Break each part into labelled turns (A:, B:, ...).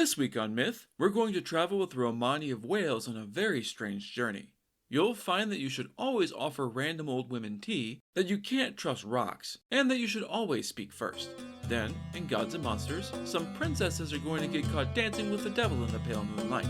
A: This week on Myth, we're going to travel with the Romani of Wales on a very strange journey. You'll find that you should always offer random old women tea, that you can't trust rocks, and that you should always speak first. Then, in Gods and Monsters, some princesses are going to get caught dancing with the devil in the pale moonlight.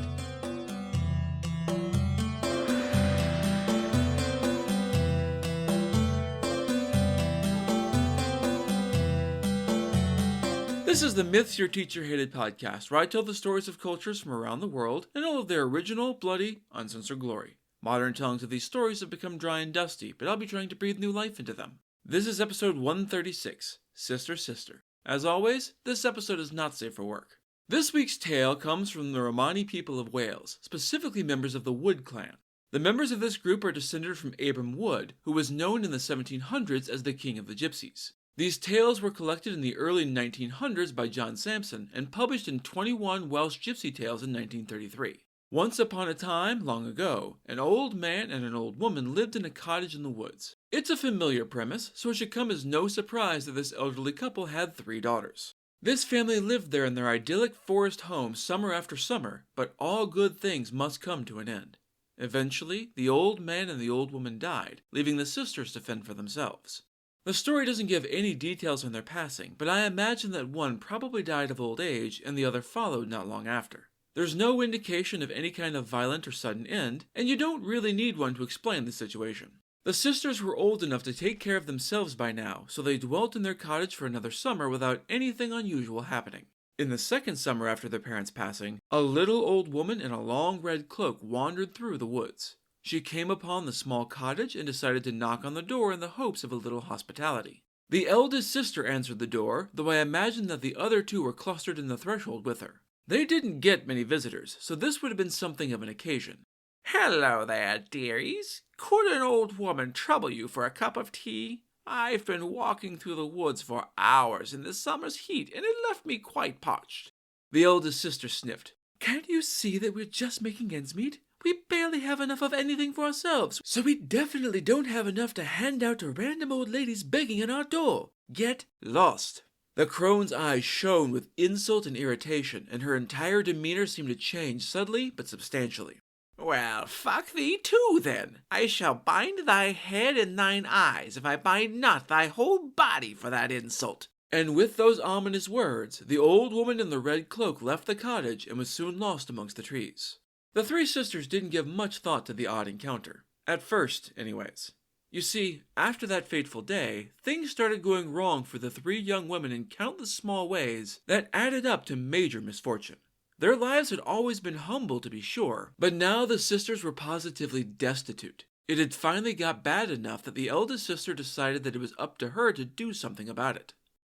A: This is the Myths Your Teacher Hated podcast, where I tell the stories of cultures from around the world in all of their original, bloody, uncensored glory. Modern tellings of these stories have become dry and dusty, but I'll be trying to breathe new life into them. This is episode 136, Sister Sister. As always, this episode is not safe for work. This week's tale comes from the Romani people of Wales, specifically members of the Wood clan. The members of this group are descended from Abram Wood, who was known in the 1700s as the King of the Gypsies. These tales were collected in the early 1900s by John Sampson and published in 21 Welsh Gypsy Tales in 1933. Once upon a time, long ago, an old man and an old woman lived in a cottage in the woods. It's a familiar premise, so it should come as no surprise that this elderly couple had 3 daughters. This family lived there in their idyllic forest home summer after summer, but all good things must come to an end. Eventually, the old man and the old woman died, leaving the sisters to fend for themselves. The story doesn't give any details on their passing, but I imagine that one probably died of old age and the other followed not long after. There's no indication of any kind of violent or sudden end, and you don't really need one to explain the situation. The sisters were old enough to take care of themselves by now, so they dwelt in their cottage for another summer without anything unusual happening. In the second summer after their parents' passing, a little old woman in a long red cloak wandered through the woods. She came upon the small cottage and decided to knock on the door in the hopes of a little hospitality. The eldest sister answered the door, though I imagine that the other 2 were clustered in the threshold with her. They didn't get many visitors, so this would have been something of an occasion. "Hello there, dearies. Could an old woman trouble you for a cup of tea? I've been walking through the woods for hours in the summer's heat, and it left me quite parched." The eldest sister sniffed. "Can't you see that we're just making ends meet? We barely have enough of anything for ourselves, so we definitely don't have enough to hand out to random old ladies begging at our door. Get lost." The crone's eyes shone with insult and irritation, and her entire demeanor seemed to change subtly but substantially. "Well, fuck thee too, then. I shall bind thy head and thine eyes, if I bind not thy whole body for that insult." And with those ominous words, the old woman in the red cloak left the cottage and was soon lost amongst the trees. The 3 sisters didn't give much thought to the odd encounter. At first, anyways. You see, after that fateful day, things started going wrong for the 3 young women in countless small ways that added up to major misfortune. Their lives had always been humble, to be sure, but now the sisters were positively destitute. It had finally got bad enough that the eldest sister decided that it was up to her to do something about it.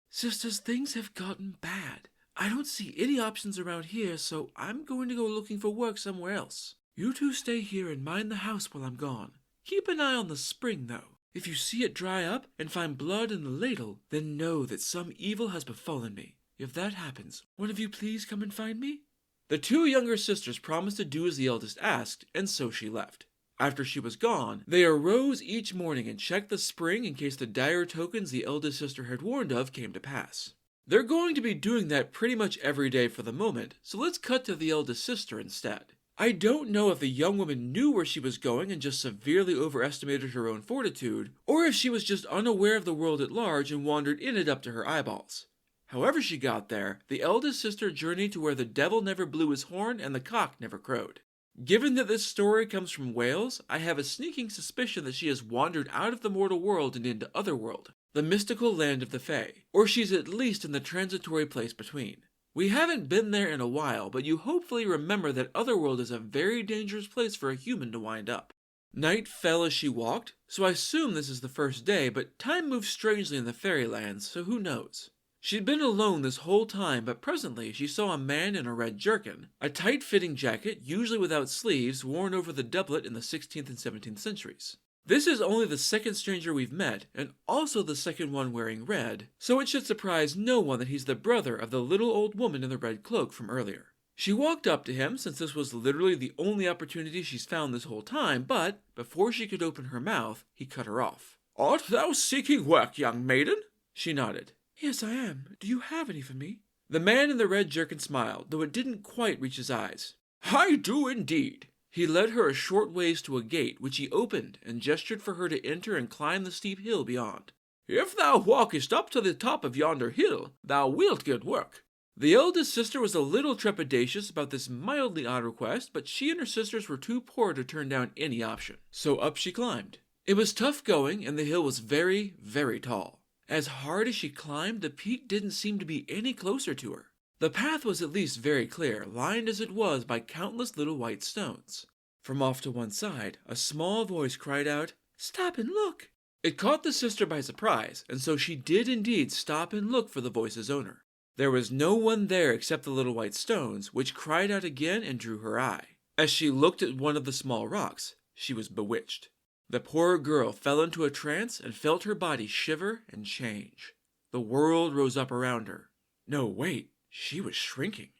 A: "Sisters, things have gotten bad. I don't see any options around here, so I'm going to go looking for work somewhere else. You 2 stay here and mind the house while I'm gone. Keep an eye on the spring, though. If you see it dry up and find blood in the ladle, then know that some evil has befallen me. If that happens, one of you please come and find me?" The 2 younger sisters promised to do as the eldest asked, and so she left. After she was gone, they arose each morning and checked the spring in case the dire tokens the eldest sister had warned of came to pass. They're going to be doing that pretty much every day for the moment, so let's cut to the eldest sister instead. I don't know if the young woman knew where she was going and just severely overestimated her own fortitude, or if she was just unaware of the world at large and wandered in it up to her eyeballs. However she got there, the eldest sister journeyed to where the devil never blew his horn and the cock never crowed. Given that this story comes from Wales, I have a sneaking suspicion that she has wandered out of the mortal world and into Otherworld, the mystical land of the Fae, or she's at least in the transitory place between. We haven't been there in a while, but you hopefully remember that Otherworld is a very dangerous place for a human to wind up. Night fell as she walked, so I assume this is the first day, but time moves strangely in the fairylands, so who knows. She'd been alone this whole time, but presently she saw a man in a red jerkin, a tight-fitting jacket, usually without sleeves, worn over the doublet in the 16th and 17th centuries. This is only the second stranger we've met, and also the second one wearing red, so it should surprise no one that he's the brother of the little old woman in the red cloak from earlier. She walked up to him, since this was literally the only opportunity she's found this whole time, but before she could open her mouth, he cut her off. "Art thou seeking work, young maiden?" She nodded. "Yes, I am. Do you have any for me?" The man in the red jerkin smiled, though it didn't quite reach his eyes. I do indeed. He led her a short ways to a gate, which he opened, and gestured for her to enter and climb the steep hill beyond. If thou walkest up to the top of yonder hill, thou wilt get work. The eldest sister was a little trepidatious about this mildly odd request, but she and her sisters were too poor to turn down any option. So up she climbed. It was tough going, and the hill was very, very tall. As hard as she climbed, the peak didn't seem to be any closer to her. The path was at least very clear, lined as it was by countless little white stones. From off to one side, a small voice cried out, "Stop and look!" It caught the sister by surprise, and so she did indeed stop and look for the voice's owner. There was no one there except the little white stones, which cried out again and drew her eye. As she looked at one of the small rocks, she was bewitched. The poor girl fell into a trance and felt her body shiver and change. The world rose up around her. No, wait, she was shrinking.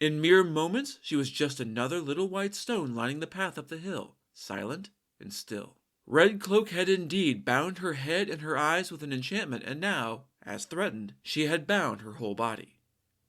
A: In mere moments, she was just another little white stone lining the path up the hill, silent and still. Red Cloak had indeed bound her head and her eyes with an enchantment, and now, as threatened, she had bound her whole body.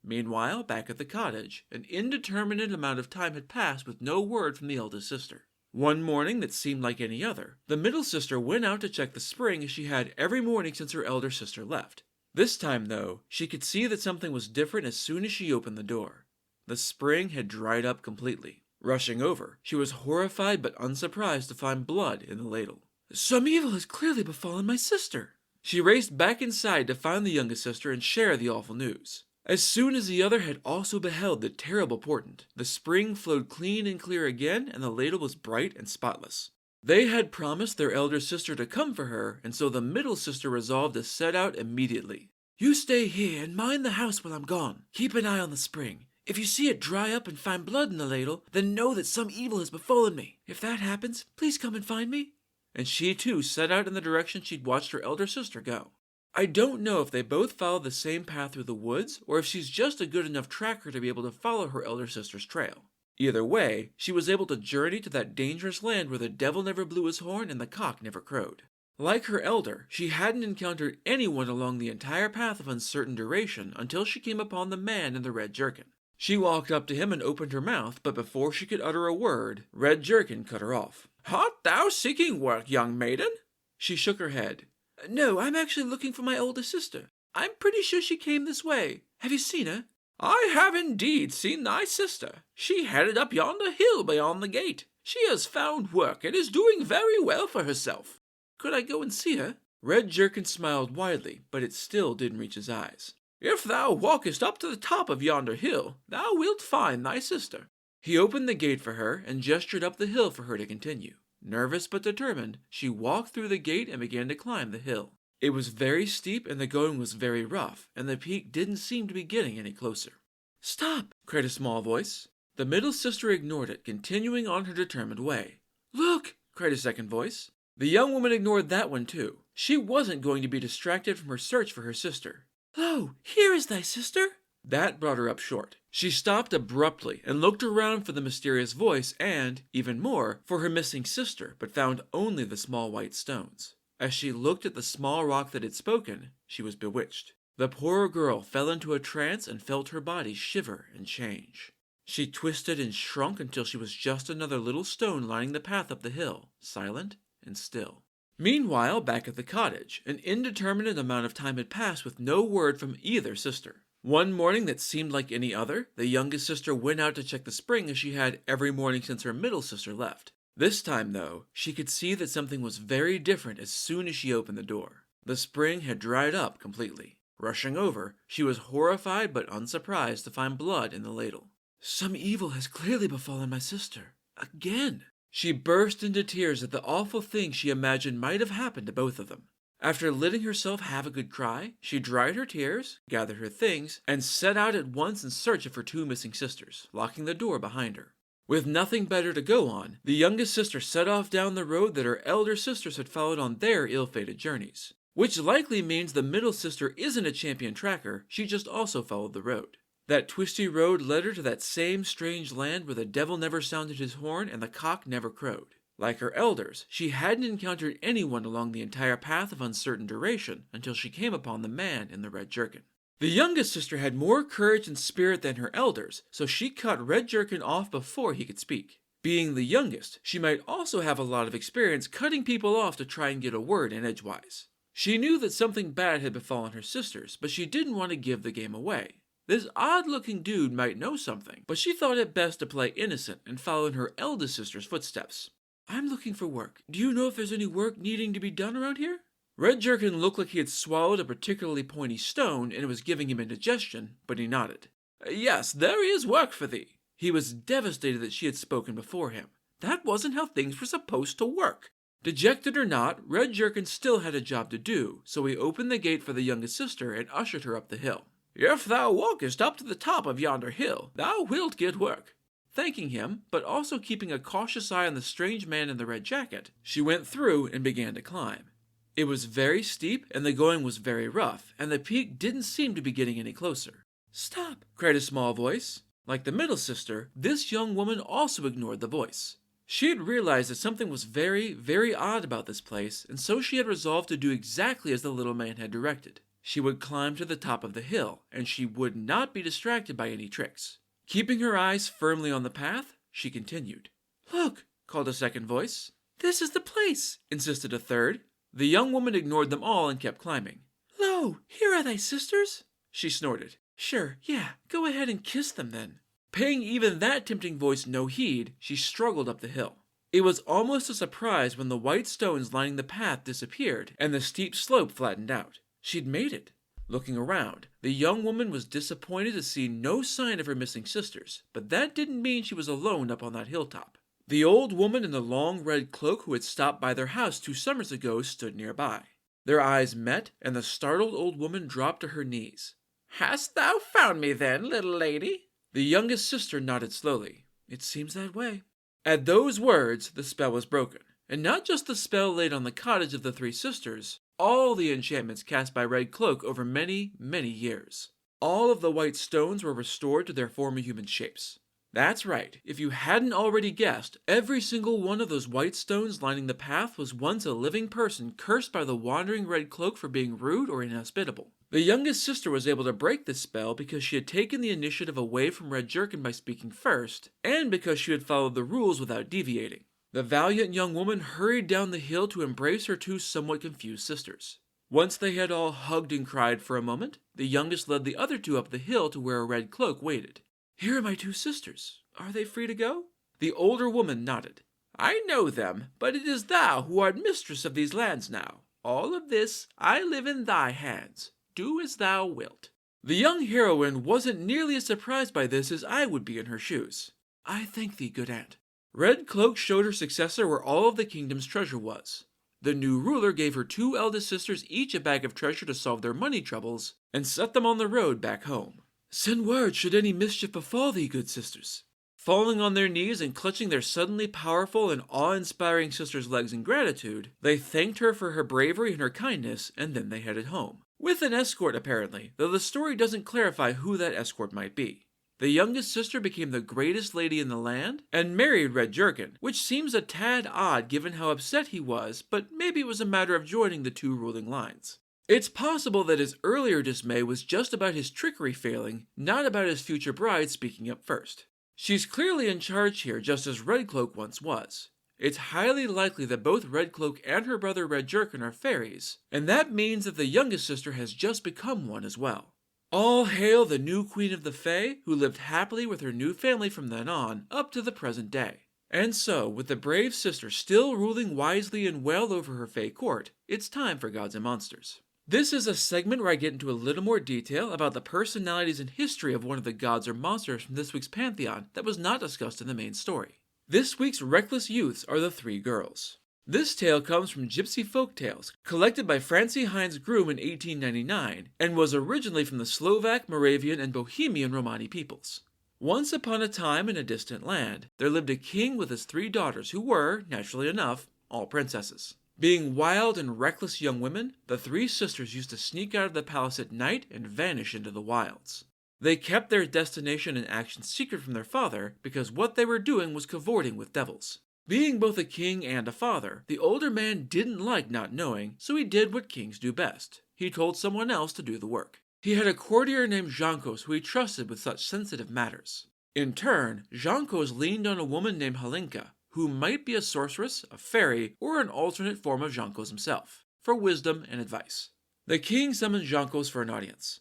A: Meanwhile, back at the cottage, an indeterminate amount of time had passed with no word from the eldest sister. One morning that seemed like any other, the middle sister went out to check the spring as she had every morning since her elder sister left. This time, though, she could see that something was different as soon as she opened the door. The spring had dried up completely. Rushing over, she was horrified but unsurprised to find blood in the ladle. "Some evil has clearly befallen my sister." She raced back inside to find the youngest sister and share the awful news. As soon as the other had also beheld the terrible portent, the spring flowed clean and clear again, and the ladle was bright and spotless. They had promised their elder sister to come for her, and so the middle sister resolved to set out immediately. "You stay here and mind the house while I'm gone. Keep an eye on the spring. If you see it dry up and find blood in the ladle, then know that some evil has befallen me. If that happens, please come and find me." And she too set out in the direction she'd watched her elder sister go. I don't know if they both followed the same path through the woods, or if she's just a good enough tracker to be able to follow her elder sister's trail. Either way, she was able to journey to that dangerous land where the devil never blew his horn and the cock never crowed. Like her elder, she hadn't encountered anyone along the entire path of uncertain duration until she came upon the man in the red jerkin. She walked up to him and opened her mouth, but before she could utter a word, Red Jerkin cut her off. "Art thou seeking work, young maiden?" She shook her head. "No, I'm actually looking for my older sister. I'm pretty sure she came this way. Have you seen her?" "I have indeed seen thy sister. She headed up yonder hill beyond the gate. She has found work and is doing very well for herself." "Could I go and see her?" Red Jerkin smiled widely, but it still didn't reach his eyes. "If thou walkest up to the top of yonder hill, thou wilt find thy sister." He opened the gate for her and gestured up the hill for her to continue. Nervous but determined, she walked through the gate and began to climb the hill. It was very steep and the going was very rough, and the peak didn't seem to be getting any closer. "Stop!" cried a small voice. The middle sister ignored it, continuing on her determined way. "Look!" cried a second voice. The young woman ignored that one too. She wasn't going to be distracted from her search for her sister. "Lo, here is thy sister!" That brought her up short. She stopped abruptly and looked around for the mysterious voice and, even more, for her missing sister, but found only the small white stones. As she looked at the small rock that had spoken, she was bewitched. The poor girl fell into a trance and felt her body shiver and change. She twisted and shrunk until she was just another little stone lining the path up the hill, silent and still. Meanwhile, back at the cottage, an indeterminate amount of time had passed with no word from either sister. One morning that seemed like any other, the youngest sister went out to check the spring as she had every morning since her middle sister left. This time, though, she could see that something was very different as soon as she opened the door. The spring had dried up completely. Rushing over, she was horrified but unsurprised to find blood in the ladle. "Some evil has clearly befallen my sister. Again." She burst into tears at the awful thing she imagined might have happened to both of them. After letting herself have a good cry, she dried her tears, gathered her things, and set out at once in search of her two missing sisters, locking the door behind her. With nothing better to go on, the youngest sister set off down the road that her elder sisters had followed on their ill-fated journeys. Which likely means the middle sister isn't a champion tracker, she just also followed the road. That twisty road led her to that same strange land where the devil never sounded his horn and the cock never crowed. Like her elders, she hadn't encountered anyone along the entire path of uncertain duration until she came upon the man in the red jerkin. The youngest sister had more courage and spirit than her elders, so she cut Red Jerkin off before he could speak. Being the youngest, she might also have a lot of experience cutting people off to try and get a word in edgewise. She knew that something bad had befallen her sisters, but she didn't want to give the game away. This odd-looking dude might know something, but she thought it best to play innocent and follow in her eldest sister's footsteps. "I'm looking for work. Do you know if there's any work needing to be done around here?" Red Jerkin looked like he had swallowed a particularly pointy stone and it was giving him indigestion, but he nodded. "Yes, there is work for thee." He was devastated that she had spoken before him. That wasn't how things were supposed to work. Dejected or not, Red Jerkin still had a job to do, so he opened the gate for the youngest sister and ushered her up the hill. "If thou walkest up to the top of yonder hill, thou wilt get work." Thanking him, but also keeping a cautious eye on the strange man in the red jacket, she went through and began to climb. It was very steep, and the going was very rough, and the peak didn't seem to be getting any closer. "Stop!" cried a small voice. Like the middle sister, this young woman also ignored the voice. She had realized that something was very, very odd about this place, and so she had resolved to do exactly as the little man had directed. She would climb to the top of the hill, and she would not be distracted by any tricks. Keeping her eyes firmly on the path, she continued. "Look!" called a second voice. "This is the place!" insisted a third. The young woman ignored them all and kept climbing. "Lo, here are thy sisters!" she snorted. "Sure, yeah, go ahead and kiss them then." Paying even that tempting voice no heed, she struggled up the hill. It was almost a surprise when the white stones lining the path disappeared and the steep slope flattened out. She'd made it. Looking around, the young woman was disappointed to see no sign of her missing sisters, but that didn't mean she was alone up on that hilltop. The old woman in the long red cloak who had stopped by their house 2 summers ago stood nearby. Their eyes met, and the startled old woman dropped to her knees. "Hast thou found me then, little lady?" The youngest sister nodded slowly. "It seems that way." At those words, the spell was broken. And not just the spell laid on the cottage of the 3 sisters, all the enchantments cast by Red Cloak over many, many years. All of the white stones were restored to their former human shapes. That's right, if you hadn't already guessed, every single one of those white stones lining the path was once a living person cursed by the wandering Red Cloak for being rude or inhospitable. The youngest sister was able to break this spell because she had taken the initiative away from Red Jerkin by speaking first, and because she had followed the rules without deviating. The valiant young woman hurried down the hill to embrace her 2 somewhat confused sisters. Once they had all hugged and cried for a moment, the youngest led the other 2 up the hill to where a Red Cloak waited. "Here are my 2 sisters. Are they free to go?" The older woman nodded. "I know them, but it is thou who art mistress of these lands now. All of this I live in thy hands. Do as thou wilt." The young heroine wasn't nearly as surprised by this as I would be in her shoes. "I thank thee, good aunt." Red Cloak showed her successor where all of the kingdom's treasure was. The new ruler gave her 2 eldest sisters each a bag of treasure to solve their money troubles, and set them on the road back home. "Send word should any mischief befall thee, good sisters." Falling on their knees and clutching their suddenly powerful and awe-inspiring sister's legs in gratitude, they thanked her for her bravery and her kindness, and then they headed home. With an escort, apparently, though the story doesn't clarify who that escort might be. The youngest sister became the greatest lady in the land, and married Red Jerkin, which seems a tad odd given how upset he was, but maybe it was a matter of joining the 2 ruling lines. It's possible that his earlier dismay was just about his trickery failing, not about his future bride speaking up first. She's clearly in charge here, just as Red Cloak once was. It's highly likely that both Red Cloak and her brother Red Jerkin are fairies, and that means that the youngest sister has just become one as well. All hail the new Queen of the Fae, who lived happily with her new family from then on, up to the present day. And so, with the brave sister still ruling wisely and well over her Fae court, it's time for Gods and Monsters. This is a segment where I get into a little more detail about the personalities and history of one of the gods or monsters from this week's pantheon that was not discussed in the main story. This week's reckless youths are the 3 girls. This tale comes from Gypsy Folk Tales, collected by Francie Hines Groom in 1899, and was originally from the Slovak, Moravian, and Bohemian Romani peoples. Once upon a time in a distant land, there lived a king with his 3 daughters who were, naturally enough, all princesses. Being wild and reckless young women, the 3 sisters used to sneak out of the palace at night and vanish into the wilds. They kept their destination and actions secret from their father because what they were doing was cavorting with devils. Being both a king and a father, the older man didn't like not knowing, so he did what kings do best. He told someone else to do the work. He had a courtier named Jankos who he trusted with such sensitive matters. In turn, Jankos leaned on a woman named Halinka, who might be a sorceress, a fairy, or an alternate form of Jankos himself, for wisdom and advice. The king summoned Jankos for an audience.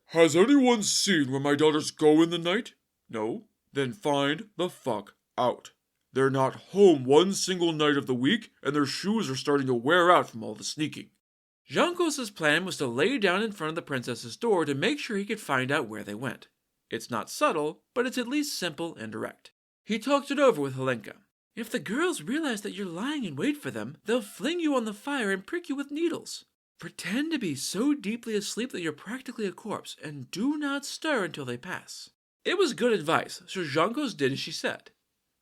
B: Has anyone seen where my daughters go in the night? No? Then find the fuck out. They're not home one single night of the week, and their shoes are starting to wear out from all the sneaking.
A: Jankos' plan was to lay down in front of the princess's door to make sure he could find out where they went. It's not subtle, but it's at least simple and direct. He talked it over with Halenka. If the girls realize that you're lying in wait for them, they'll fling you on the fire and prick you with needles. Pretend to be so deeply asleep that you're practically a corpse, and do not stir until they pass. It was good advice, so Jankos did as she said.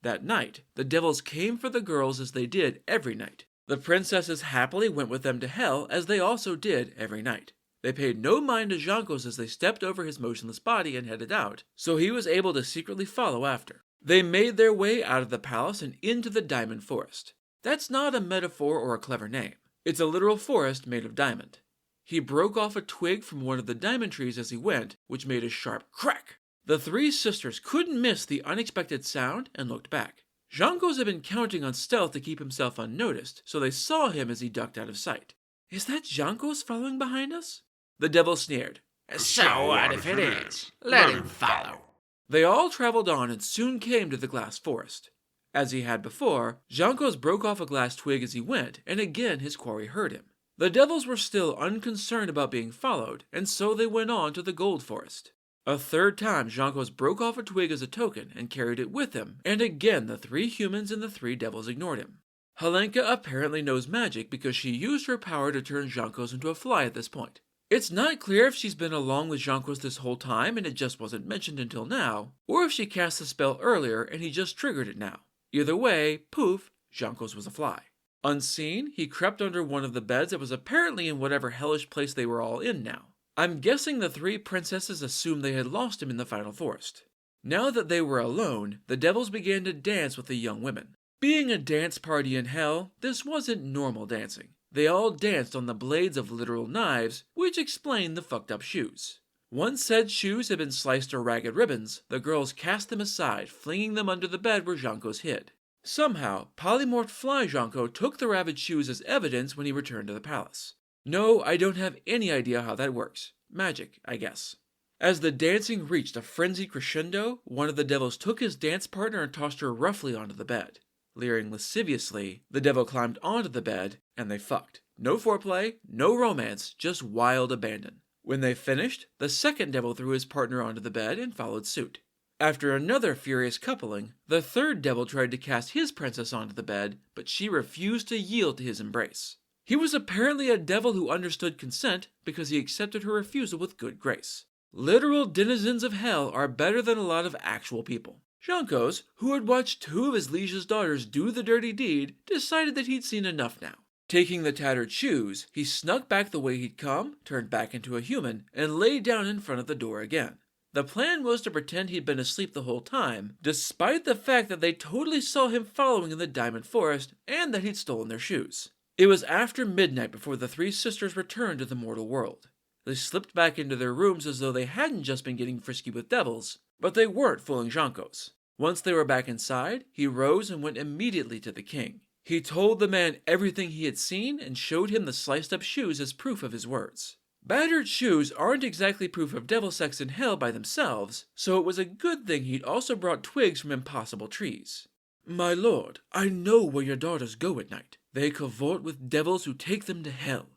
A: That night, the devils came for the girls as they did every night. The princesses happily went with them to hell as they also did every night. They paid no mind to Jankos as they stepped over his motionless body and headed out, so he was able to secretly follow after. They made their way out of the palace and into the diamond forest. That's not a metaphor or a clever name. It's a literal forest made of diamond. He broke off a twig from one of the diamond trees as he went, which made a sharp crack. The three sisters couldn't miss the unexpected sound and looked back. Jankos had been counting on stealth to keep himself unnoticed, so they saw him as he ducked out of sight. Is that Jankos following behind us? The devil sneered.
C: So what if it is? Let him follow.
A: They all traveled on and soon came to the glass forest. As he had before, Jankos broke off a glass twig as he went, and again his quarry heard him. The devils were still unconcerned about being followed, and so they went on to the gold forest. A third time, Jankos broke off a twig as a token and carried it with him, and again the three humans and the three devils ignored him. Halenka apparently knows magic because she used her power to turn Jankos into a fly at this point. It's not clear if she's been along with Jankos this whole time and it just wasn't mentioned until now, or if she cast the spell earlier and he just triggered it now. Either way, poof, Jankos was a fly. Unseen, he crept under one of the beds that was apparently in whatever hellish place they were all in now. I'm guessing the three princesses assumed they had lost him in the final forest. Now that they were alone, the devils began to dance with the young women. Being a dance party in hell, this wasn't normal dancing. They all danced on the blades of literal knives, which explained the fucked up shoes. Once said shoes had been sliced to ragged ribbons, the girls cast them aside, flinging them under the bed where Jankos hid. Somehow, polymorphed fly Janko took the ravaged shoes as evidence when he returned to the palace. No, I don't have any idea how that works. Magic, I guess. As the dancing reached a frenzied crescendo, one of the devils took his dance partner and tossed her roughly onto the bed. Leering lasciviously, the devil climbed onto the bed, and they fucked. No foreplay, no romance, just wild abandon. When they finished, the second devil threw his partner onto the bed and followed suit. After another furious coupling, the third devil tried to cast his princess onto the bed, but she refused to yield to his embrace. He was apparently a devil who understood consent because he accepted her refusal with good grace. Literal denizens of hell are better than a lot of actual people. Jankos, who had watched two of his liege's daughters do the dirty deed, decided that he'd seen enough now. Taking the tattered shoes, he snuck back the way he'd come, turned back into a human, and lay down in front of the door again. The plan was to pretend he'd been asleep the whole time, despite the fact that they totally saw him following in the diamond forest and that he'd stolen their shoes. It was after midnight before the three sisters returned to the mortal world. They slipped back into their rooms as though they hadn't just been getting frisky with devils, but they weren't fooling Jankos. Once they were back inside, he rose and went immediately to the king. He told the man everything he had seen and showed him the sliced-up shoes as proof of his words. Battered shoes aren't exactly proof of devil sex in hell by themselves, so it was a good thing he'd also brought twigs from impossible trees. My lord, I know where your daughters go at night. They cavort with devils who take them to hell.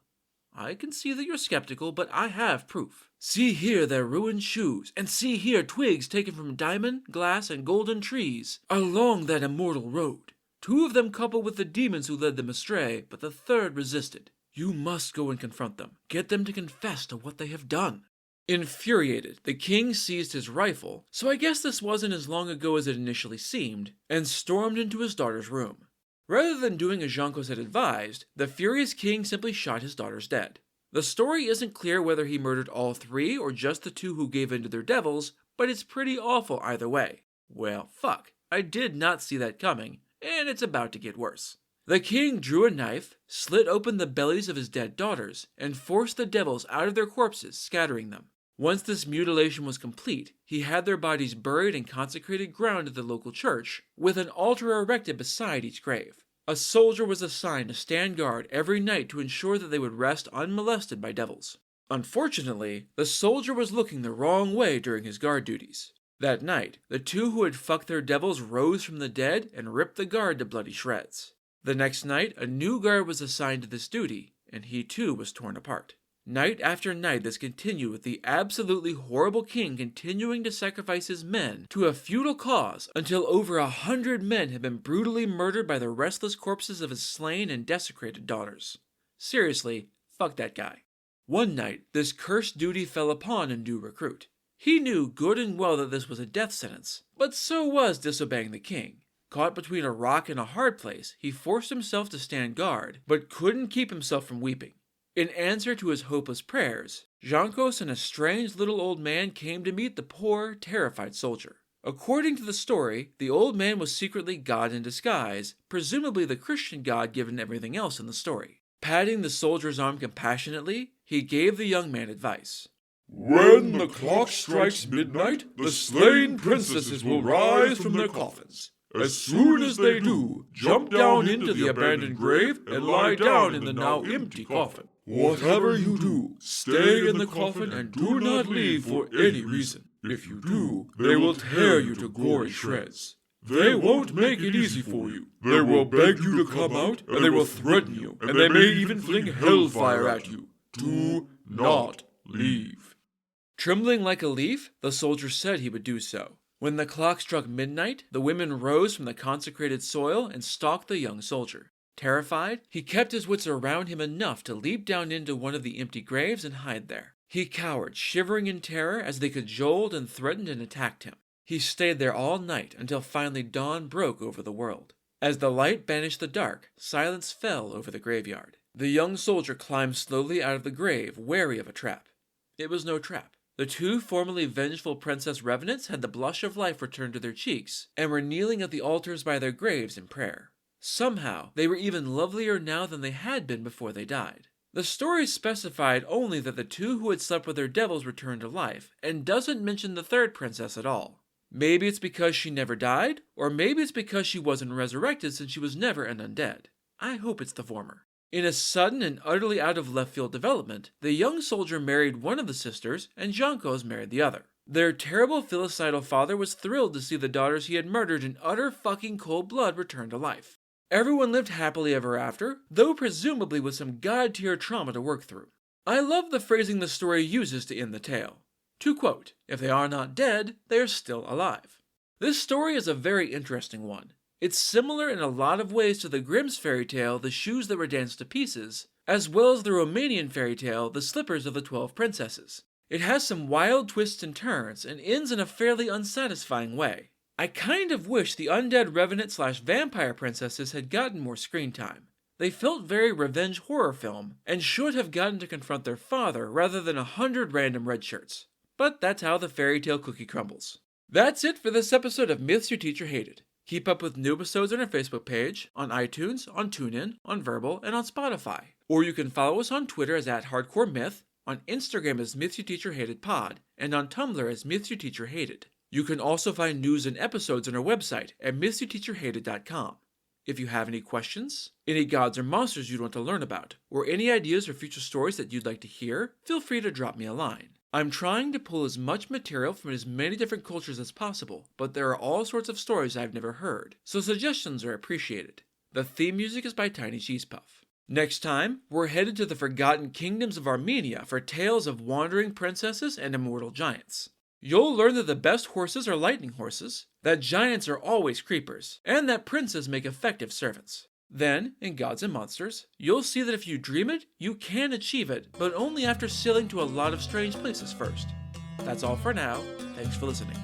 A: I can see that you're skeptical, but I have proof. See here their ruined shoes, and see here twigs taken from diamond, glass, and golden trees, along that immortal road. Two of them couple with the demons who led them astray, but the third resisted. You must go and confront them. Get them to confess to what they have done. Infuriated, the king seized his rifle, so I guess this wasn't as long ago as it initially seemed, and stormed into his daughter's room. Rather than doing as Jankos had advised, the furious king simply shot his daughters dead. The story isn't clear whether he murdered all three or just the two who gave in to their devils, but it's pretty awful either way. Well, fuck, I did not see that coming, and it's about to get worse. The king drew a knife, slit open the bellies of his dead daughters, and forced the devils out of their corpses, scattering them. Once this mutilation was complete, he had their bodies buried in consecrated ground at the local church, with an altar erected beside each grave. A soldier was assigned to stand guard every night to ensure that they would rest unmolested by devils. Unfortunately, the soldier was looking the wrong way during his guard duties. That night, the two who had fucked their devils rose from the dead and ripped the guard to bloody shreds. The next night, a new guard was assigned to this duty, and he too was torn apart. Night after night this continued, with the absolutely horrible king continuing to sacrifice his men to a futile cause until over 100 men had been brutally murdered by the restless corpses of his slain and desecrated daughters. Seriously, fuck that guy. One night, this cursed duty fell upon a new recruit. He knew good and well that this was a death sentence, but so was disobeying the king. Caught between a rock and a hard place, he forced himself to stand guard, but couldn't keep himself from weeping. In answer to his hopeless prayers, Jankos and a strange little old man came to meet the poor, terrified soldier. According to the story, the old man was secretly God in disguise, presumably the Christian God given everything else in the story. Patting the soldier's arm compassionately, he gave the young man advice.
B: When the clock strikes midnight, the slain princesses will rise from their coffins. As soon as they do, jump down into the abandoned grave and lie down in the now empty coffin. Whatever you do, stay in the coffin and do not leave for any reason. If you do, they will tear you to gory shreds. They won't make it easy for you. They will beg you to come out, and they will threaten you, and they may even fling hellfire at you. Do not leave.
A: Trembling like a leaf, the soldier said he would do so. When the clock struck midnight, the women rose from the consecrated soil and stalked the young soldier. Terrified, he kept his wits around him enough to leap down into one of the empty graves and hide there. He cowered, shivering in terror as they cajoled and threatened and attacked him. He stayed there all night until finally dawn broke over the world. As the light banished the dark, silence fell over the graveyard. The young soldier climbed slowly out of the grave, wary of a trap. It was no trap. The two formerly vengeful princess revenants had the blush of life returned to their cheeks, and were kneeling at the altars by their graves in prayer. Somehow, they were even lovelier now than they had been before they died. The story specified only that the two who had slept with their devils returned to life, and doesn't mention the third princess at all. Maybe it's because she never died, or maybe it's because she wasn't resurrected since she was never an undead. I hope it's the former. In a sudden and utterly out of left field development, the young soldier married one of the sisters, and Jankos married the other. Their terrible filicidal father was thrilled to see the daughters he had murdered in utter fucking cold blood return to life. Everyone lived happily ever after, though presumably with some god-tier trauma to work through. I love the phrasing the story uses to end the tale. To quote, "If they are not dead, they are still alive." This story is a very interesting one. It's similar in a lot of ways to the Grimm's fairy tale, The Shoes That Were Danced to Pieces, as well as the Romanian fairy tale, The Slippers of the 12 Princesses. It has some wild twists and turns, and ends in a fairly unsatisfying way. I kind of wish the undead revenant/vampire princesses had gotten more screen time. They felt very revenge horror film, and should have gotten to confront their father rather than 100 random red shirts. But that's how the fairy tale cookie crumbles. That's it for this episode of Myths Your Teacher Hated. Keep up with new episodes on our Facebook page, on iTunes, on TuneIn, on Verbal, and on Spotify. Or you can follow us on Twitter as @HardcoreMyth, on Instagram as Myths Your Teacher Hated Pod, and on Tumblr as Myths Your Teacher Hated. You can also find news and episodes on our website at mythsyourteacherhated.com. If you have any questions, any gods or monsters you'd want to learn about, or any ideas or future stories that you'd like to hear, feel free to drop me a line. I'm trying to pull as much material from as many different cultures as possible, but there are all sorts of stories I've never heard, so suggestions are appreciated. The theme music is by Tiny Cheese Puff. Next time, we're headed to the forgotten kingdoms of Armenia for tales of wandering princesses and immortal giants. You'll learn that the best horses are lightning horses, that giants are always creepers, and that princes make effective servants. Then, in Gods and Monsters, you'll see that if you dream it, you can achieve it, but only after sailing to a lot of strange places first. That's all for now. Thanks for listening.